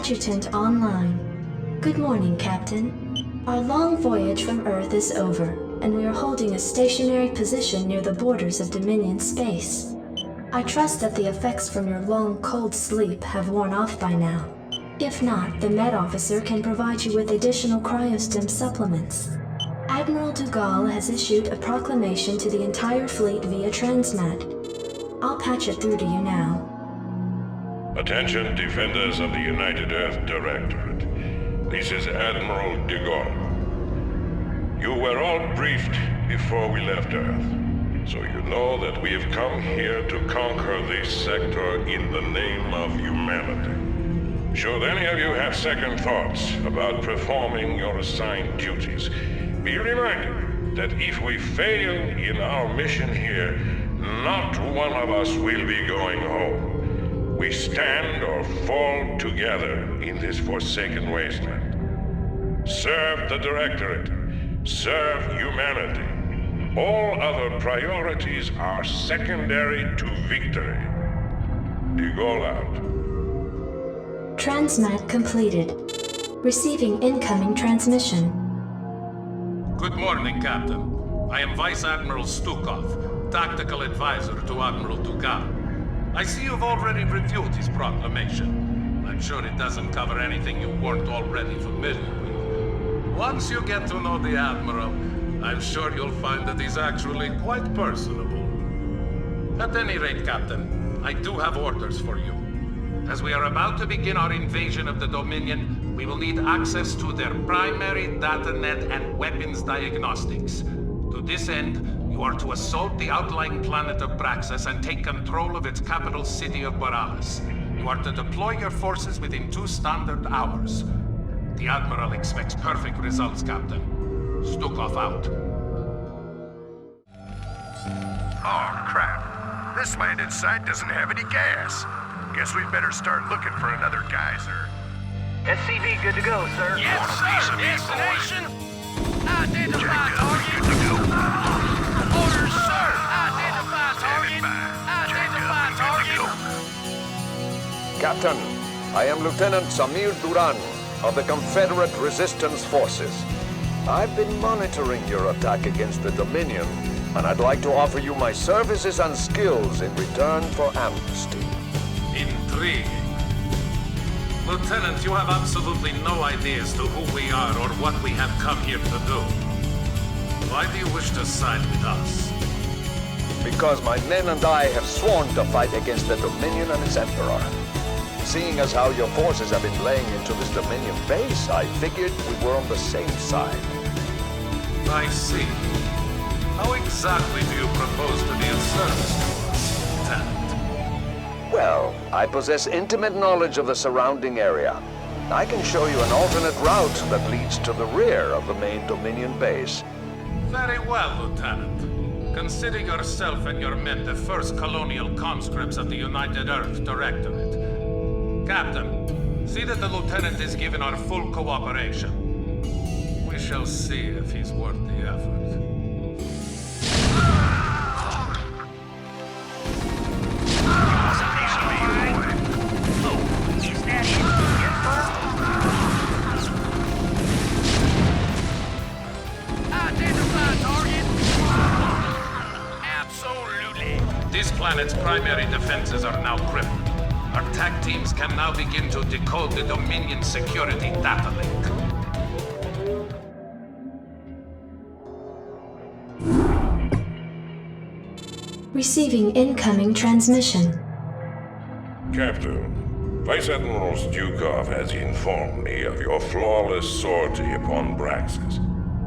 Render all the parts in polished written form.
Adjutant online. Good morning, Captain. Our long voyage from Earth is over, and we are holding a stationary position near the borders of Dominion space. I trust that the effects from your long, cold sleep have worn off by now. If not, the Med Officer can provide you with additional cryostim supplements. Admiral Dugal has issued a proclamation to the entire fleet via Transmat. I'll patch it through to you now. Attention, defenders of the United Earth Directorate. This is Admiral Dugal. You were all briefed before we left Earth, so you know that we have come here to conquer this sector in the name of humanity. Should any of you have second thoughts about performing your assigned duties, be reminded that if we fail in our mission here, not one of us will be going home. We stand or fall together in this forsaken wasteland. Serve the Directorate. Serve humanity. All other priorities are secondary to victory. Dugal out. Transmat completed. Receiving incoming transmission. Good morning, Captain. I am Vice Admiral Stukov, Tactical Advisor to Admiral Dugal. I see you've already reviewed his proclamation. I'm sure it doesn't cover anything you weren't already familiar with. Once you get to know the Admiral, I'm sure you'll find that he's actually quite personable. At any rate, Captain, I do have orders for you. As we are about to begin our invasion of the Dominion, we will need access to their primary datanet and weapons diagnostics. To this end, you are to assault the outlying planet of Braxis and take control of its capital city of Boralis. You are to deploy your forces within 2 standard hours. The Admiral expects perfect results, Captain. Stukov out. Oh, crap. This landing site doesn't have any gas. Guess we'd better start looking for another geyser. SCV good to go, sir. Yes, sir. Destination. Identify target. Good to go. Orders, sir. Identify target. Identify target. Captain, I am Lieutenant Samir Duran of the Confederate Resistance Forces. I've been monitoring your attack against the Dominion, and I'd like to offer you my services and skills in return for amnesty. Intriguing. Lieutenant, you have absolutely no idea as to who we are or what we have come here to do. Why do you wish to side with us? Because my men and I have sworn to fight against the Dominion and its Emperor. Seeing as how your forces have been laying into this Dominion base, I figured we were on the same side. I see. How exactly do you propose to be of service to us, Lieutenant? Well, I possess intimate knowledge of the surrounding area. I can show you an alternate route that leads to the rear of the main Dominion base. Very well, Lieutenant. Consider yourself and your men the first colonial conscripts of the United Earth Directorate. Captain, see that the Lieutenant is given our full cooperation. We shall see if he's worth the effort. This planet's primary defenses are now crippled. Our TAC teams can now begin to decode the Dominion security data link. Receiving incoming transmission. Captain, Vice Admiral Stukov has informed me of your flawless sortie upon Braxis.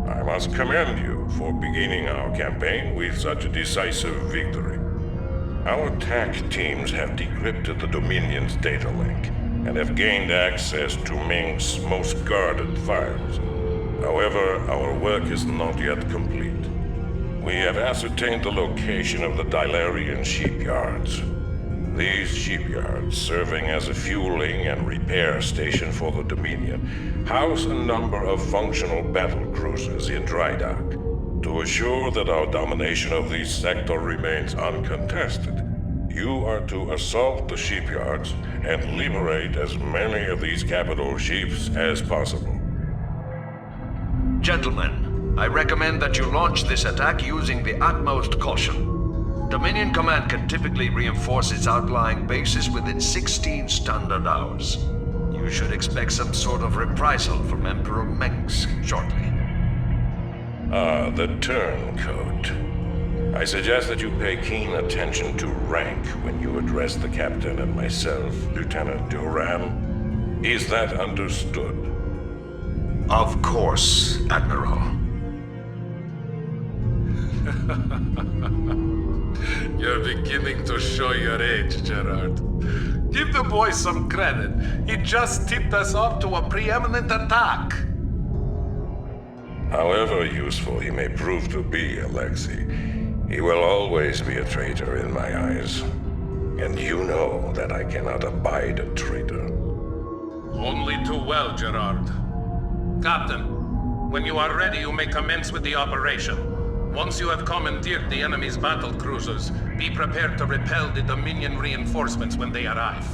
I must commend you for beginning our campaign with such a decisive victory. Our TAC teams have decrypted the Dominion's data link and have gained access to Ming's most guarded files. However, our work is not yet complete. We have ascertained the location of the Dilarian shipyards. These shipyards, serving as a fueling and repair station for the Dominion, house a number of functional battle cruisers in dry dock. To assure that our domination of this sector remains uncontested, You are to assault the shipyards and liberate as many of these capital ships as possible. Gentlemen, I recommend that you launch this attack using the utmost caution. Dominion Command can typically reinforce its outlying bases within 16 standard hours. You should expect some sort of reprisal from Emperor Mengsk shortly. Ah, the turncoat. I suggest that you pay keen attention to rank when you address the captain and myself, Lieutenant Duran. Is that understood? Of course, Admiral. You're beginning to show your age, Gerard. Give the boy some credit. He just tipped us off to a preeminent attack. However useful he may prove to be, Alexei, he will always be a traitor in my eyes. And you know that I cannot abide a traitor. Only too well, Gerard. Captain, when you are ready, you may commence with the operation. Once you have commandeered the enemy's battle cruisers, be prepared to repel the Dominion reinforcements when they arrive.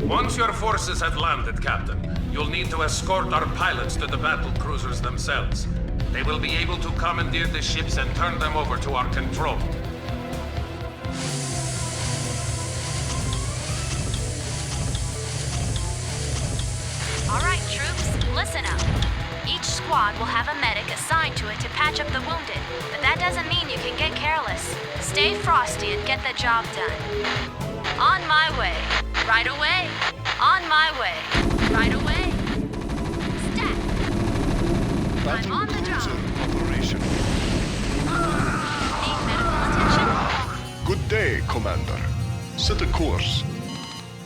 Once your forces have landed, Captain, you'll need to escort our pilots to the battle cruisers themselves. They will be able to commandeer the ships and turn them over to our control. All right, troops, listen up. Each squad will have a medic assigned to it to patch up the wounded, but that doesn't mean you can get careless. Stay frosty and get the job done. On my way. Right away. On my way. Right away. Stat. I'm on the job. Operation. Need medical attention? Good day, Commander. Set a course.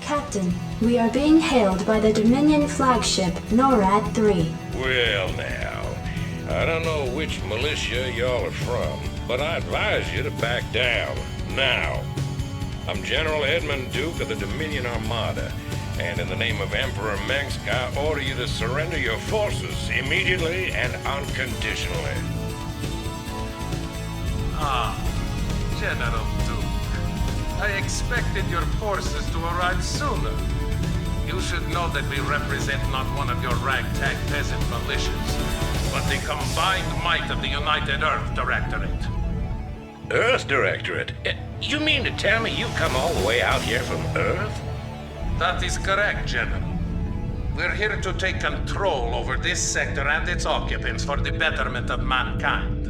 Captain, we are being hailed by the Dominion flagship NORAD 3. Well now, I don't know which militia y'all are from, but I advise you to back down, now. I'm General Edmund Duke of the Dominion Armada, and in the name of Emperor Mengsk, I order you to surrender your forces immediately and unconditionally. Ah, General Duke. I expected your forces to arrive sooner. You should know that we represent not one of your ragtag peasant militias, but the combined might of the United Earth Directorate. Earth Directorate? You mean to tell me you come all the way out here from Earth? That is correct, General. We're here to take control over this sector and its occupants for the betterment of mankind.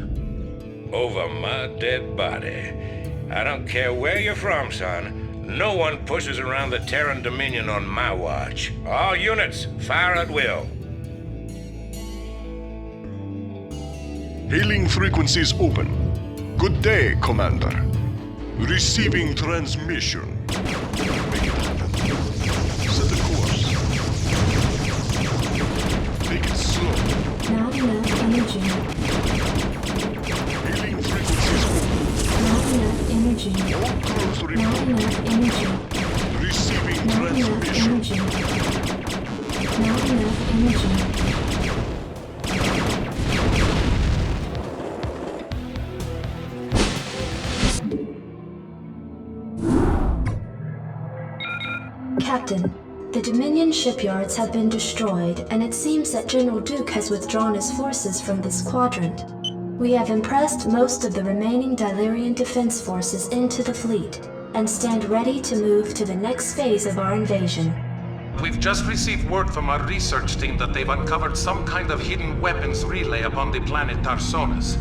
Over my dead body. I don't care where you're from, son. No one pushes around the Terran Dominion on my watch. All units, fire at will. Hailing frequencies open. Good day, Commander. Receiving transmission. Make it happen. Set a course. Make it slow. Not enough energy. Hailing frequencies open. Not enough energy. All crews Not report. enough energy. Receiving Not enough transmission. energy. Not enough energy. Captain, the Dominion shipyards have been destroyed, and it seems that General Duke has withdrawn his forces from this quadrant. We have impressed most of the remaining Dilerian defense forces into the fleet, and stand ready to move to the next phase of our invasion. We've just received word from our research team that they've uncovered some kind of hidden weapons relay upon the planet Tarsonis.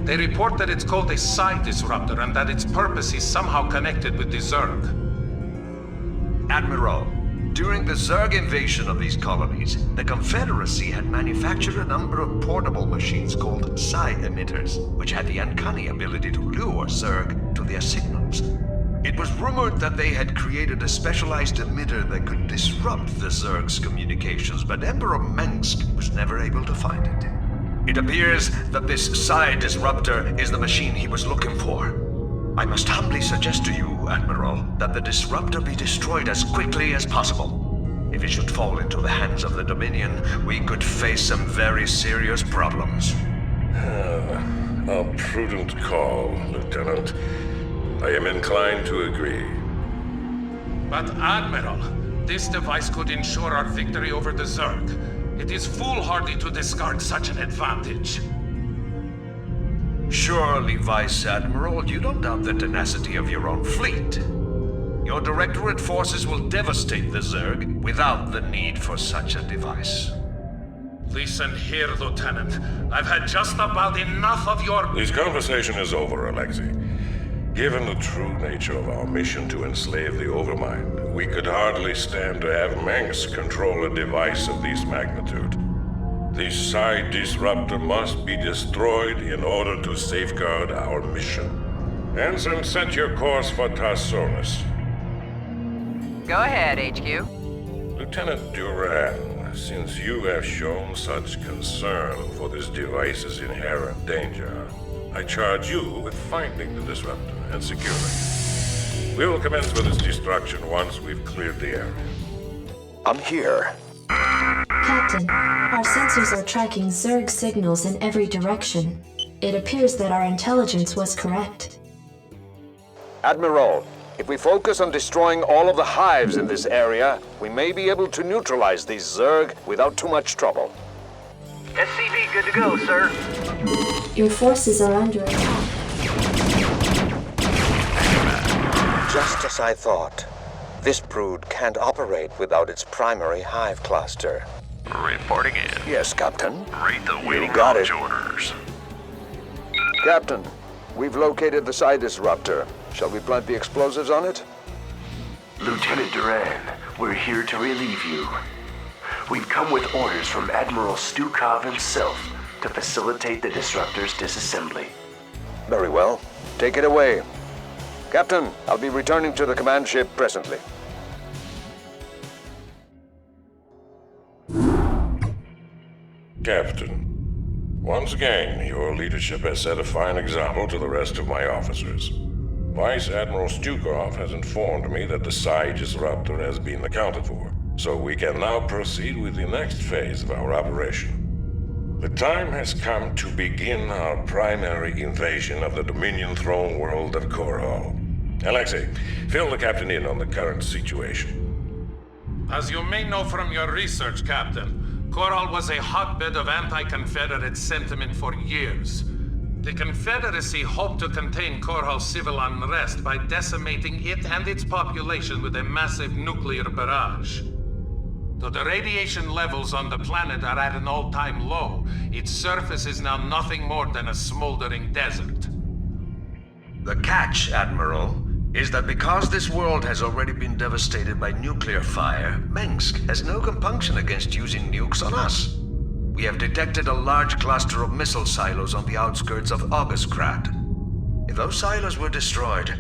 They report that it's called a psi disruptor and that its purpose is somehow connected with the Zerg. Admiral, during the Zerg invasion of these colonies, the Confederacy had manufactured a number of portable machines called psi emitters, which had the uncanny ability to lure Zerg to their signals. It was rumored that they had created a specialized emitter that could disrupt the Zerg's communications, but Emperor Mengsk was never able to find it. It appears that this psi disruptor is the machine he was looking for. I must humbly suggest to you, Admiral, that the disruptor be destroyed as quickly as possible. If it should fall into the hands of the Dominion, we could face some very serious problems. A prudent call, Lieutenant. I am inclined to agree. But Admiral, this device could ensure our victory over the Zerg. It is foolhardy to discard such an advantage. Surely, Vice Admiral, you don't doubt the tenacity of your own fleet. Your Directorate forces will devastate the Zerg without the need for such a device. Listen here, Lieutenant. I've had just about enough of your... This conversation is over, Alexei. Given the true nature of our mission to enslave the Overmind, we could hardly stand to have Manx control a device of this magnitude. The Psi Disruptor must be destroyed in order to safeguard our mission. Ensign, set your course for Tarsonis. Go ahead, HQ. Lieutenant Duran, since you have shown such concern for this device's inherent danger, I charge you with finding the disruptor and securing it. We will commence with its destruction once we've cleared the area. I'm here. Captain, our sensors are tracking Zerg signals in every direction. It appears that our intelligence was correct. Admiral, if we focus on destroying all of the hives in this area, we may be able to neutralize these Zerg without too much trouble. SCV good to go, sir. Your forces are under attack. Just as I thought. This brood can't operate without its primary hive cluster. Reporting in. Yes, Captain. Read the waiting got launch it. orders. Captain, we've located the Psi Disruptor. Shall we plant the explosives on it? Lieutenant Duran, we're here to relieve you. We've come with orders from Admiral Stukov himself to facilitate the disruptor's disassembly. Very well. Take it away. Captain, I'll be returning to the command ship presently. Captain, once again, your leadership has set a fine example to the rest of my officers. Vice Admiral Stukov has informed me that the Psi Disruptor has been accounted for, so we can now proceed with the next phase of our operation. The time has come to begin our primary invasion of the Dominion throne world of Korhal. Alexei, fill the captain in on the current situation. As you may know from your research, Captain, Korhal was a hotbed of anti-Confederate sentiment for years. The Confederacy hoped to contain Korhal's civil unrest by decimating it and its population with a massive nuclear barrage. Though the radiation levels on the planet are at an all-time low, its surface is now nothing more than a smoldering desert. The catch, Admiral, is that because this world has already been devastated by nuclear fire, Mengsk has no compunction against using nukes on us. We have detected a large cluster of missile silos on the outskirts of Augustgrad. If those silos were destroyed,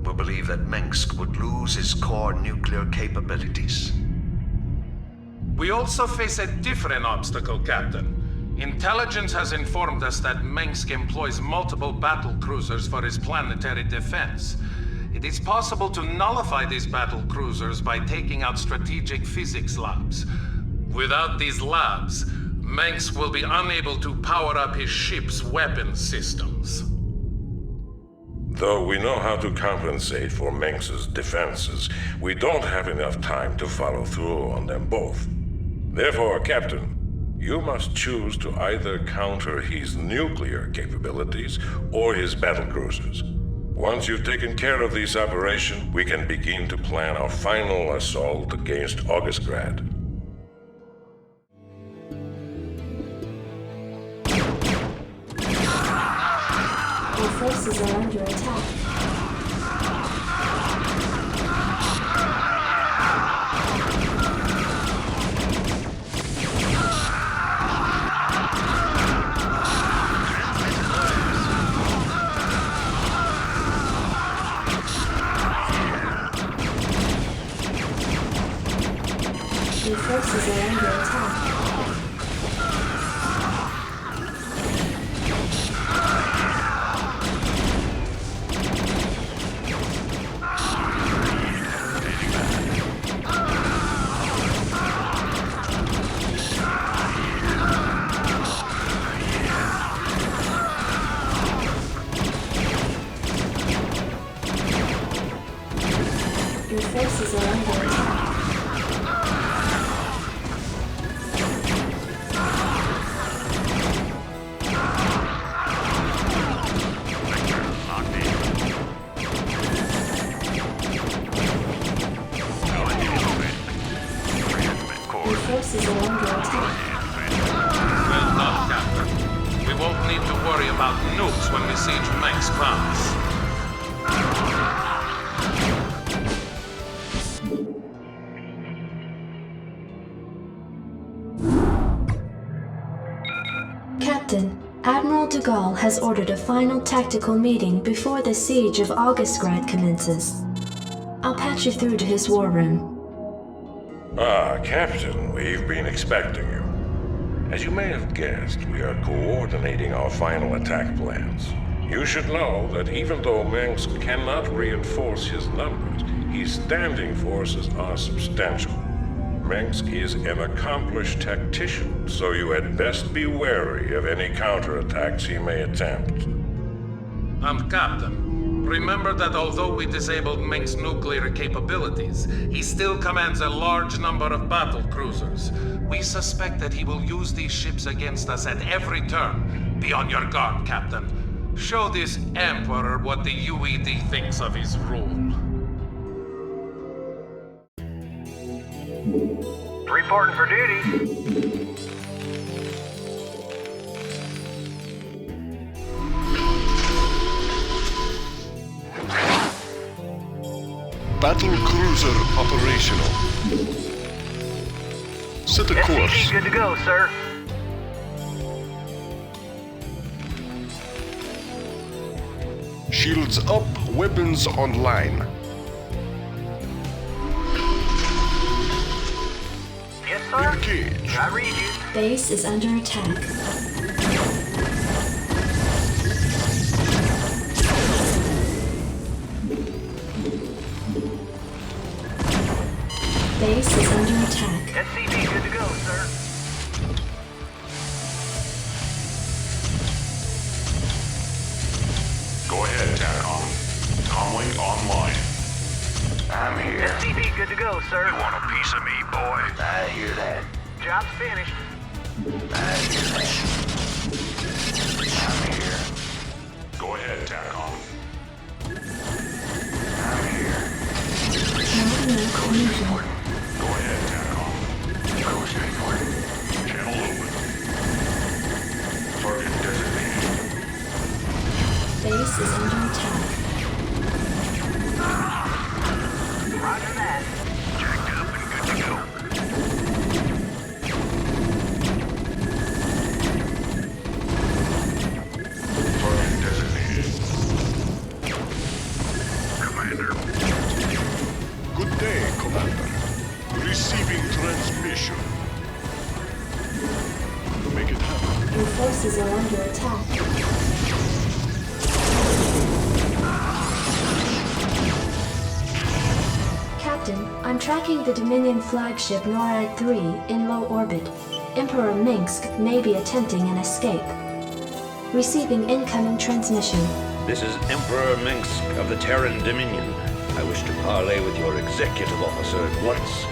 we believe that Mengsk would lose its core nuclear capabilities. We also face a different obstacle, Captain. Intelligence has informed us that Mengsk employs multiple battle cruisers for his planetary defense. It is possible to nullify these battle cruisers by taking out strategic physics labs. Without these labs, Mengsk will be unable to power up his ship's weapon systems. Though we know how to compensate for Mengsk's defenses, we don't have enough time to follow through on them both. Therefore, Captain, you must choose to either counter his nuclear capabilities or his battlecruisers. Once you've taken care of this operation, we can begin to plan our final assault against Augustgrad. Your forces are under attack. Your forces are under attack. won't need to worry about nukes when we siege Mengsk Vance. Captain, Admiral de Gaulle has ordered a final tactical meeting before the siege of Augustgrad commences. I'll patch you through to his war room. Ah, Captain, we've been expecting you. As you may have guessed, we are coordinating our final attack plans. You should know that even though Mengsk cannot reinforce his numbers, his standing forces are substantial. Mengsk is an accomplished tactician, so you had best be wary of any counterattacks he may attempt. Captain, remember that although we disabled Mengsk's nuclear capabilities, he still commands a large number of battle cruisers. We suspect that he will use these ships against us at every turn. Be on your guard, Captain. Show this Emperor what the UED thinks of his rule. Reporting for duty. Battle cruiser operational. Set a course. SCV good to go, sir. Shields up, weapons online. Yes, sir. Engage. I read you. Base is under attack. Base is under attack. SCV good to go, sir. Go ahead, Terran. Comlink online. I'm here. SCV good to go, sir. You want a piece of me, boy? I hear that. Job's finished. I hear that. I'm here. Go ahead, Terran. I'm here. Go ahead, Terran. Go straight for it. Channel open. Target designated. Base is under attack. Roger that. Jacked up and good to go. Target designated. Commander. Good day, Commander. Receiving transmission. Make it happen. Your forces are under attack. Captain, I'm tracking the Dominion flagship NORAD 3 in low orbit. Emperor Mengsk may be attempting an escape. Receiving incoming transmission. This is Emperor Mengsk of the Terran Dominion. I wish to parley with your executive officer at once.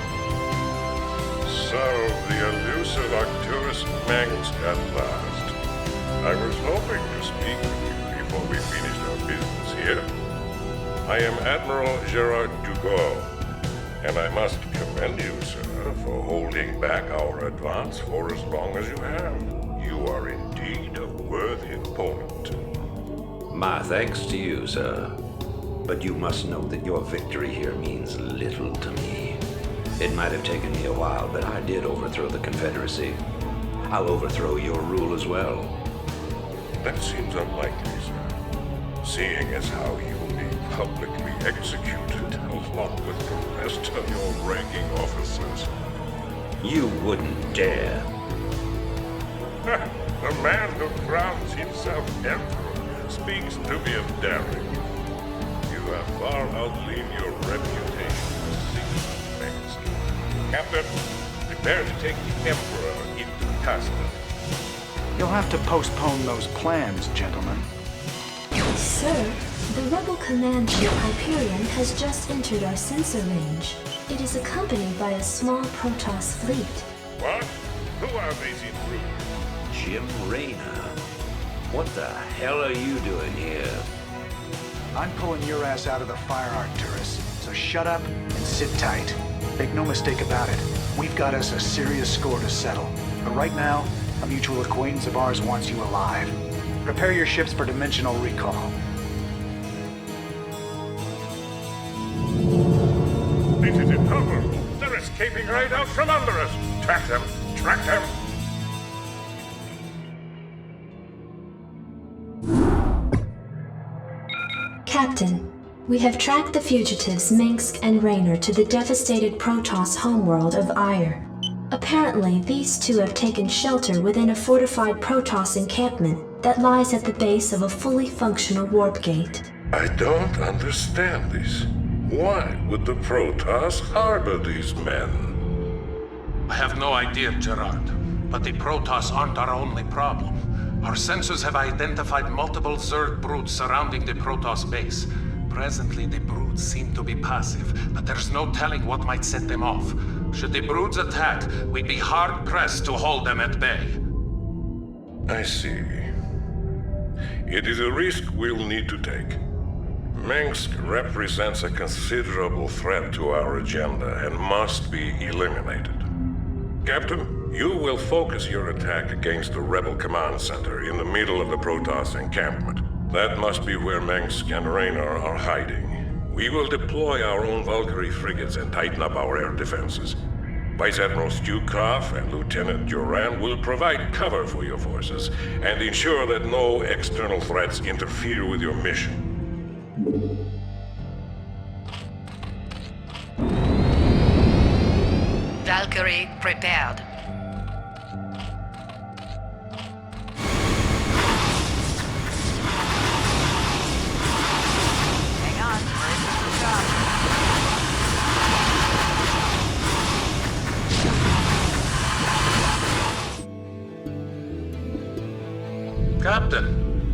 So, the elusive Arcturus Mengsk at last. I was hoping to speak with you before we finished our business here. I am Admiral Gerard Dugard, and I must commend you, sir, for holding back our advance for as long as you have. You are indeed a worthy opponent. My thanks to you, sir. But you must know that your victory here means little to me. It might have taken me a while, but I did overthrow the Confederacy. I'll overthrow your rule as well. That seems unlikely, sir. Seeing as how you will be publicly executed along with the rest of your ranking officers. You wouldn't dare. The man who crowns himself emperor speaks to me of daring. You have far outleaned your reputation as Mengsk. Captain, prepare to take the emperor into custody. You'll have to postpone those plans, gentlemen. Sir, the rebel command ship Hyperion has just entered our sensor range. It is accompanied by a small Protoss fleet. What? Who are these intruders? Jim Raynor. What the hell are you doing here? I'm pulling your ass out of the fire, Arcturus, so shut up and sit tight. Make no mistake about it, we've got us a serious score to settle. But right now, A mutual acquaintance of ours wants you alive. Prepare your ships for dimensional recall. This is intolerable. They're escaping right out from under us. Track them. Track them. Captain, we have tracked the fugitives Minsk and Raynor to the devastated Protoss homeworld of Ire. Apparently, these two have taken shelter within a fortified Protoss encampment that lies at the base of a fully functional warp gate. I don't understand this. Why would the Protoss harbor these men? I have no idea, Gerard. But the Protoss aren't our only problem. Our sensors have identified multiple Zerg broods surrounding the Protoss base. Presently, the broods seem to be passive, but there's no telling what might set them off. Should the broods attack, we'd be hard-pressed to hold them at bay. I see. It is a risk we'll need to take. Minsk represents a considerable threat to our agenda and must be eliminated. Captain, you will focus your attack against the Rebel Command Center in the middle of the Protoss encampment. That must be where Minsk and Raynor are hiding. We will deploy our own Valkyrie frigates and tighten up our air defenses. Vice Admiral Stukov and Lieutenant Duran will provide cover for your forces and ensure that no external threats interfere with your mission. Valkyrie prepared. Hang on, brace yourself. Captain,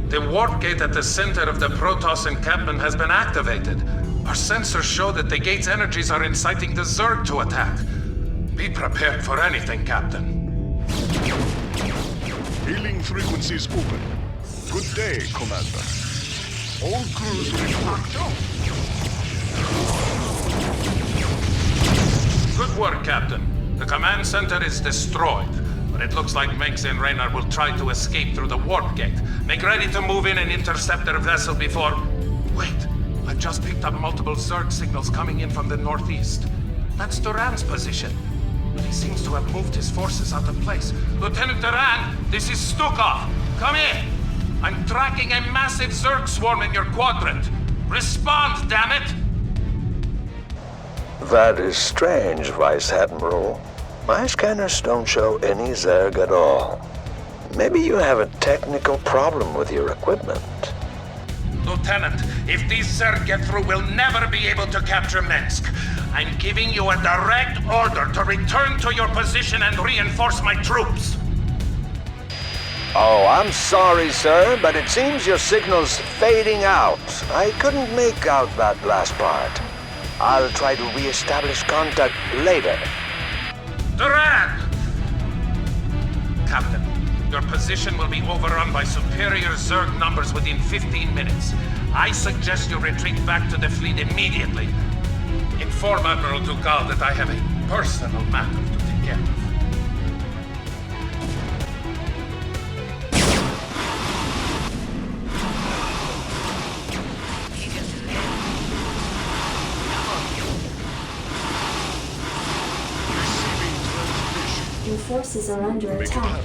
the warp gate at the center of the Protoss encampment has been activated. Our sensors show that the gate's energies are inciting the Zerg to attack. Be prepared for anything, Captain. Hailing frequencies open. Good day, Commander. All crews report. Good work, Captain. The command center is destroyed, but it looks like Minsk and Raynor will try to escape through the warp gate. Make ready to move in and intercept their vessel before... Wait, I've just picked up multiple Zerg signals coming in from the northeast. That's Duran's position. But he seems to have moved his forces out of place. Lieutenant Terran, this is Stukov. Come in. I'm tracking a massive Zerg swarm in your quadrant. Respond, damn it! That is strange, Vice Admiral. My scanners don't show any Zerg at all. Maybe you have a technical problem with your equipment. Lieutenant, if these Zerg get through, we'll never be able to capture Minsk. I'm giving you a direct order to return to your position and reinforce my troops. Oh, I'm sorry, sir, but it seems your signal's fading out. I couldn't make out that last part. I'll try to re-establish contact later. Duran! Captain, your position will be overrun by superior Zerg numbers within 15 minutes. I suggest you retreat back to the fleet immediately. Inform Admiral Dugal that I have a personal matter to take care of. Your forces are under attack.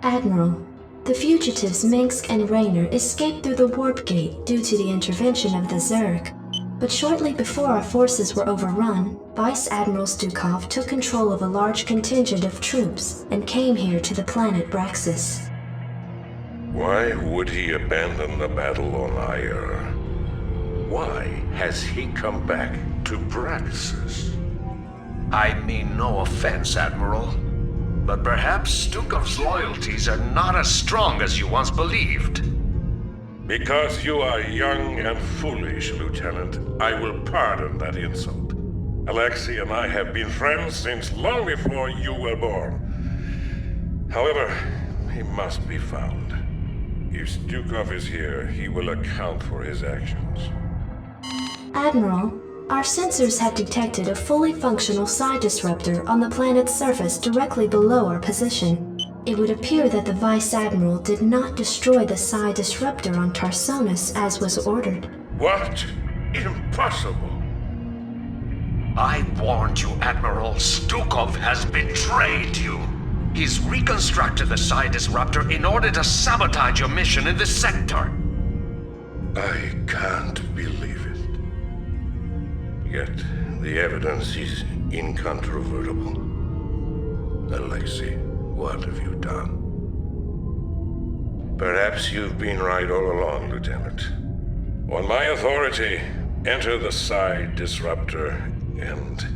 Admiral, the fugitives Minsk and Raynor escaped through the warp gate due to the intervention of the Zerg. But shortly before our forces were overrun, Vice Admiral Stukov took control of a large contingent of troops and came here to the planet Braxis. Why would he abandon the battle on Ire? Why has he come back to Braxis? I mean no offense, Admiral, but perhaps Stukov's loyalties are not as strong as you once believed. Because you are young and foolish, Lieutenant, I will pardon that insult. Alexei and I have been friends since long before you were born. However, he must be found. If Stukov is here, he will account for his actions. Admiral, our sensors have detected a fully functional psi disruptor on the planet's surface directly below our position. It would appear that the Vice Admiral did not destroy the psi disruptor on Tarsonis as was ordered. What? Impossible! I warned you, Admiral. Stukov has betrayed you. He's reconstructed the psi disruptor in order to sabotage your mission in this sector. I can't believe it. Yet, the evidence is incontrovertible. Alexei, what have you done? Perhaps you've been right all along, Lieutenant. On my authority, enter the psi disruptor and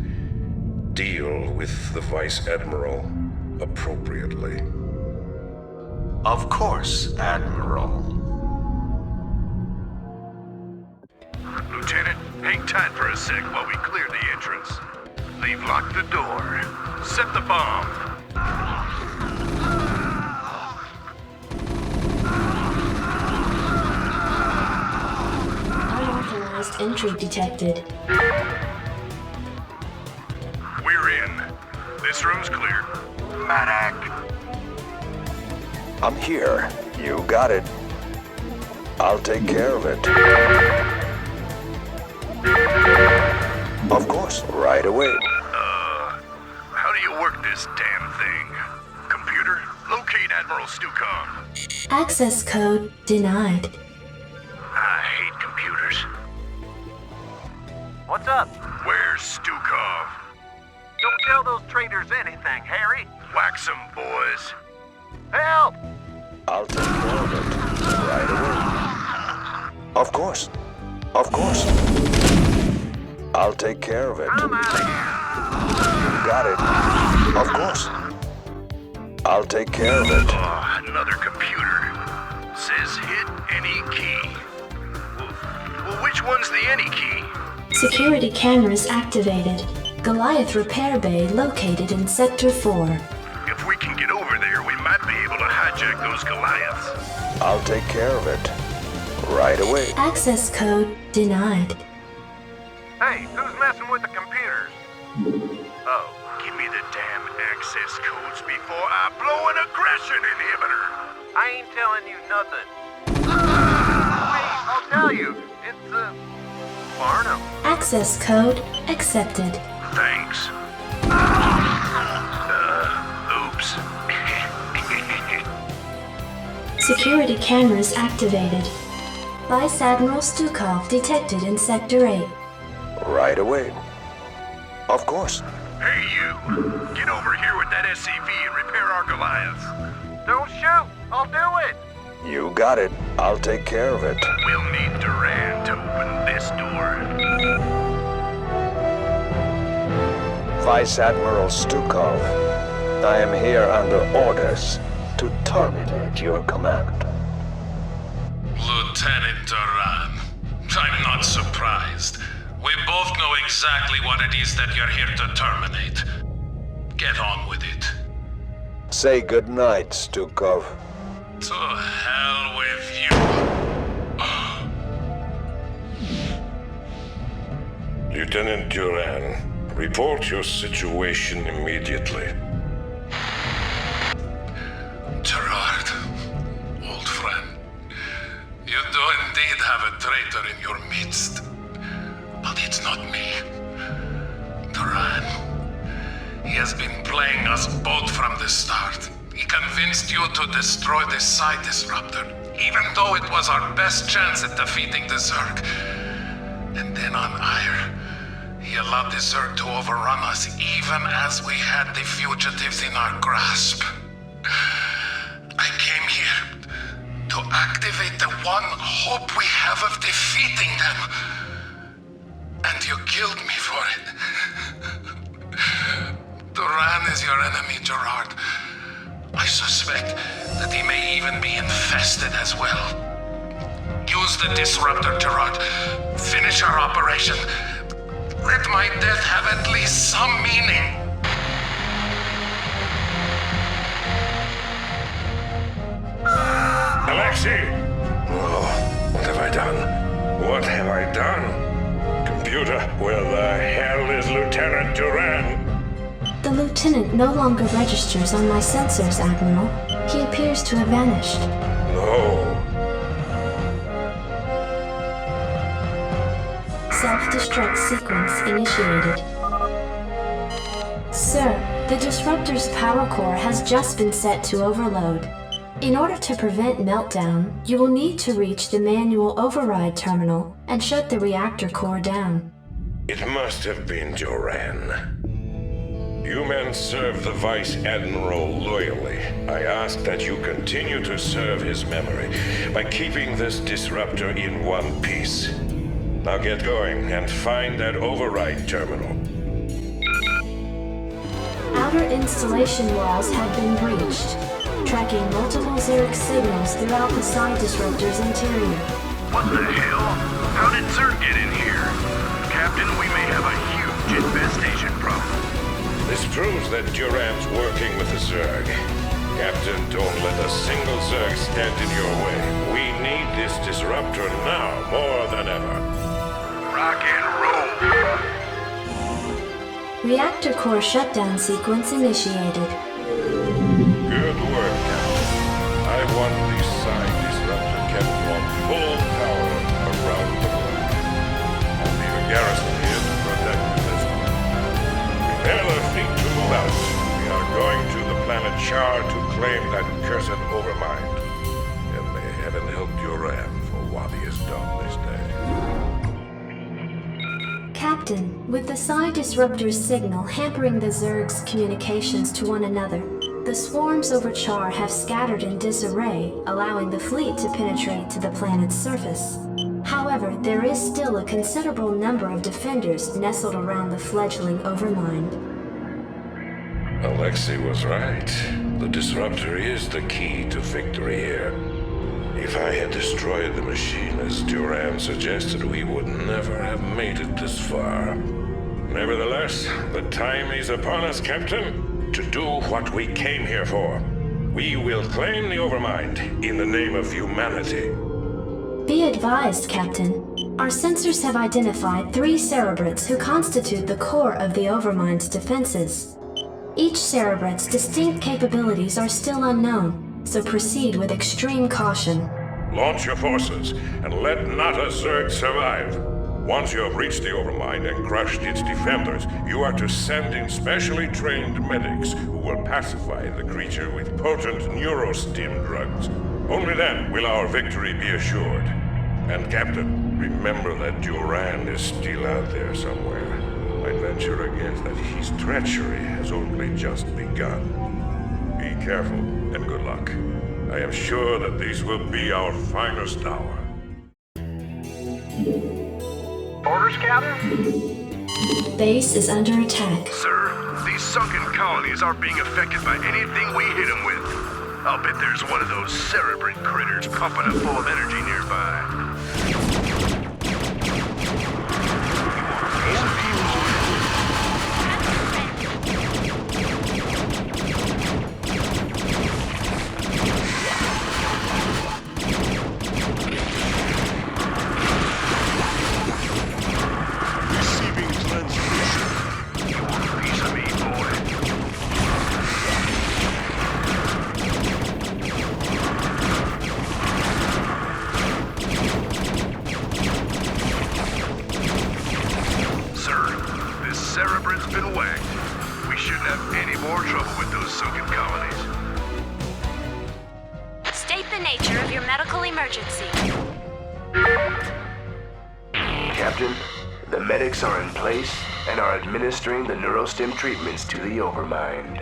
deal with the Vice Admiral appropriately. Of course, Admiral. Lieutenant, hang tight for a sec while we clear the entrance. They've locked the door. Set the bomb. Unauthorized entry detected. We're in. This room's clear. Madak. I'm here. You got it. I'll take care of it. Of course, right away. How do you work this damn thing? Computer, locate Admiral Stukov. Access code denied. I hate computers. What's up? Where's Stukov? Don't tell those traitors anything, Harry. Wax 'em, boys. Help! I'll take care of it. Right away. Of course. Of course. I'll take care of it. I'm out of here. You got it. Of course. I'll take care of it. Oh, another computer. Says hit any key. Well, which one's the any key? Security cameras activated. Goliath repair bay located in Sector 4. If we can get over there, we might be able to hijack those Goliaths. I'll take care of it. Right away. Access code denied. Hey, who's messing with the computers? Oh, give me the damn access codes before I blow an aggression inhibitor. I ain't telling you nothing. Wait, I'll tell you. It's, Barnum. Access code accepted. Thanks. Oops. Security cameras activated. Vice Admiral Stukov detected in Sector 8. Right away. Of course. Hey, you. Get over here with that SCV and repair our Goliaths. Don't shoot! I'll do it! You got it. I'll take care of it. We'll need Terran to open this door. Vice Admiral Stukov, I am here under orders to terminate your command. Lieutenant Terran, I'm not surprised. We both know exactly what it is that you're here to terminate. Get on with it. Say goodnight, Stukov. To hell with you. Lieutenant Terran, report your situation immediately. Gerard, old friend, you do indeed have a traitor in your midst. But it's not me. Terran. He has been playing us both from the start. He convinced you to destroy the psi disruptor, even though it was our best chance at defeating the Zerg. And then on Ire, he allowed the Zerg to overrun us even as we had the fugitives in our grasp. I came here to activate the one hope we have of defeating them. And you killed me for it. Terran is your enemy, Gerard. I suspect that he may even be infested as well. Use the disruptor, Gerard. Finish our operation. Let my death have at least some meaning. Alexa! Alexei! Oh, what have I done? What have I done? Computer, where the hell is Lieutenant Terran? The lieutenant no longer registers on my sensors, Admiral. He appears to have vanished. No. Self-destruct sequence initiated. Sir, the disruptor's power core has just been set to overload. In order to prevent meltdown, you will need to reach the manual override terminal and shut the reactor core down. It must have been Terran. You men serve the Vice Admiral loyally. I ask that you continue to serve his memory by keeping this disruptor in one piece. Now get going and find that override terminal. Outer installation walls have been breached, tracking multiple Zerg signals throughout the side disruptor's interior. What the hell? How did Zerg get in here? Captain, we may have a huge infestation problem. This proves that Duran's working with the Zerg. Captain, don't let a single Zerg stand in your way. We need this disruptor now more than ever. Rock and roll! Reactor core shutdown sequence initiated. Good work, Captain. I want this side disruptor kept on full power around the clock. I'll leave a garrison here to protect the vessel. Prepare the fleet to move out. We are going to the planet Char to claim that cursed Overmind. And may heaven help Duran for what he has done this day. Captain, with the psi disruptor's signal hampering the Zerg's communications to one another, the swarms over Char have scattered in disarray, allowing the fleet to penetrate to the planet's surface. However, there is still a considerable number of defenders nestled around the fledgling Overmind. Alexei was right. The disruptor is the key to victory here. If I had destroyed the machine as Duran suggested, we would never have made it this far. Nevertheless, the time is upon us, Captain, to do what we came here for. We will claim the Overmind in the name of humanity. Be advised, Captain. Our sensors have identified 3 Cerebrats who constitute the core of the Overmind's defenses. Each Cerebrat's distinct capabilities are still unknown, so proceed with extreme caution. Launch your forces, and let not a Zerg survive. Once you have reached the Overmind and crushed its defenders, you are to send in specially trained medics who will pacify the creature with potent neurostim drugs. Only then will our victory be assured. And Captain, remember that Duran is still out there somewhere. I venture a guess that his treachery has only just begun. Be careful, and good luck. I am sure that this will be our finest hour. Orders, Captain? Base is under attack. Sir, these sunken colonies aren't being affected by anything we hit them with. I'll bet there's one of those cerebral critters pumping up full of energy nearby. Captain, the medics are in place and are administering the neurostim treatments to the Overmind.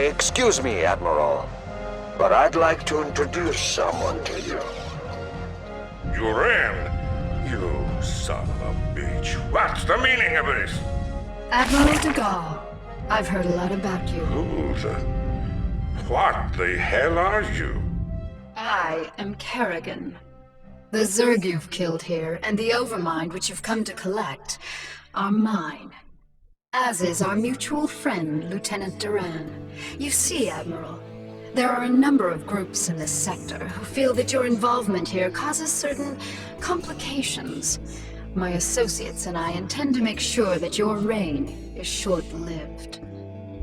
Excuse me, Admiral, but I'd like to introduce someone to you. Duran! You son of a bitch. What's the meaning of this? Admiral de Gaulle, I've heard a lot about you. What the hell are you? I am Kerrigan, The Zerg you've killed here, and the Overmind which you've come to collect, are mine. As is our mutual friend, Lieutenant Terran. You see, Admiral, there are a number of groups in this sector who feel that your involvement here causes certain complications. My associates and I intend to make sure that your reign is short-lived.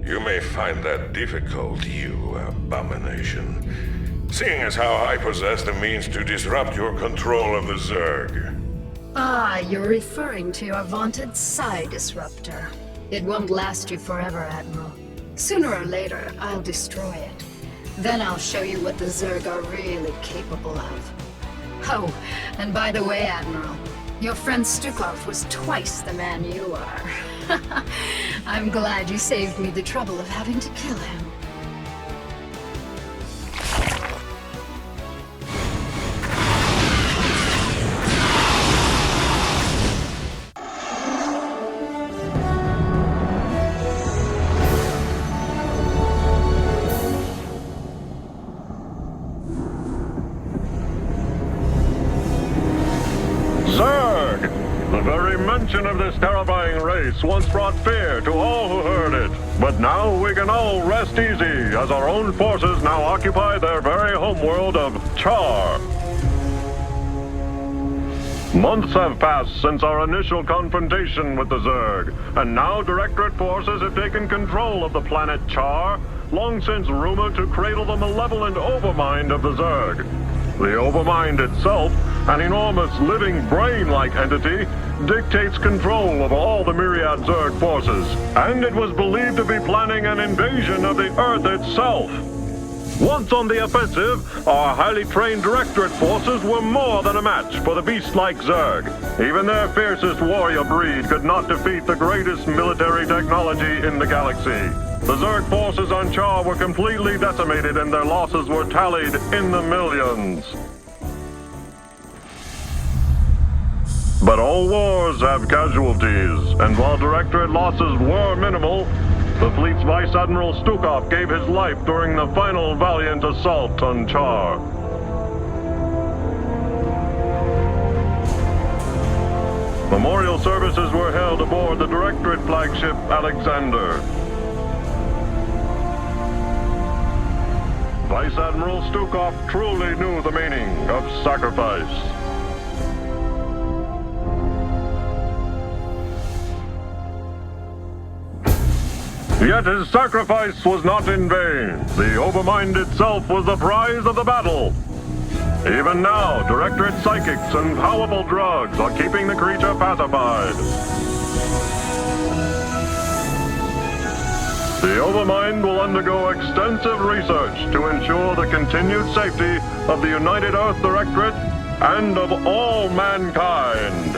You may find that difficult, you abomination. Seeing as how I possess the means to disrupt your control of the Zerg. Ah, you're referring to your vaunted Psi Disruptor. It won't last you forever, Admiral. Sooner or later, I'll destroy it. Then I'll show you what the Zerg are really capable of. Oh, and by the way, Admiral, your friend Stukov was twice the man you are. I'm glad you saved me the trouble of having to kill him. Of this terrifying race once brought fear to all who heard it. But now we can all rest easy as our own forces now occupy their very homeworld of Char. Months have passed since our initial confrontation with the Zerg, and now Directorate forces have taken control of the planet Char, long since rumored to cradle the malevolent Overmind of the Zerg. The Overmind itself, an enormous living brain-like entity, dictates control of all the myriad Zerg forces, and it was believed to be planning an invasion of the Earth itself. Once on the offensive, our highly trained Directorate forces were more than a match for the beast-like Zerg. Even their fiercest warrior breed could not defeat the greatest military technology in the galaxy. The Zerg forces on Char were completely decimated and their losses were tallied in the millions. But all wars have casualties, and while Directorate losses were minimal, the fleet's Vice Admiral Stukov gave his life during the final valiant assault on Char. Memorial services were held aboard the Directorate flagship Alexander. Vice Admiral Stukov truly knew the meaning of sacrifice. Yet his sacrifice was not in vain. The Overmind itself was the prize of the battle. Even now, Directorate psychics and powerful drugs are keeping the creature pacified. The Overmind will undergo extensive research to ensure the continued safety of the United Earth Directorate and of all mankind.